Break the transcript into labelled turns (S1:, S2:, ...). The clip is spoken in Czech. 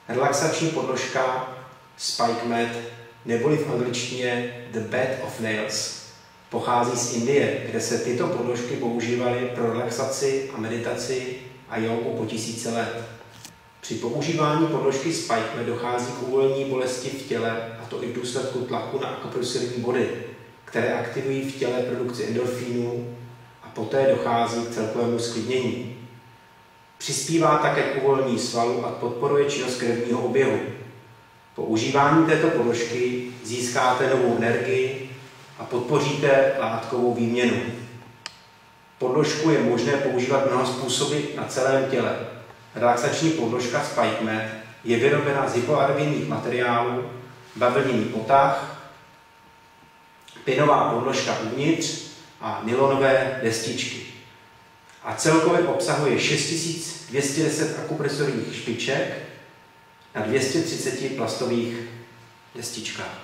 S1: Relaxační podložka SpikeMed, neboli v angličtině The Bed of Nails, pochází z Indie, kde se tyto podložky používaly pro relaxaci a meditaci a jógu po tisíce let. Při používání podložky SpikeMed dochází k uvolnění bolesti v těle, a to i v důsledku tlaku na akupresurní body, které aktivují v těle produkci endorfínů a poté dochází k celkovému zklidnění. Přispívá také k uvolnění svalů a podporuje činnost krevního oběhu. Po užívání této podložky získáte novou energii a podpoříte látkovou výměnu. Podložku je možné používat mnoha způsoby na celém těle. Relaxační podložka SpikeMed je vyrobena z hypoalergenních materiálů, bavlněný potah, pěnová podložka uvnitř a nylonové destičky. A celkově obsahuje 6210 akupresurních špiček na 230 plastových destičkách.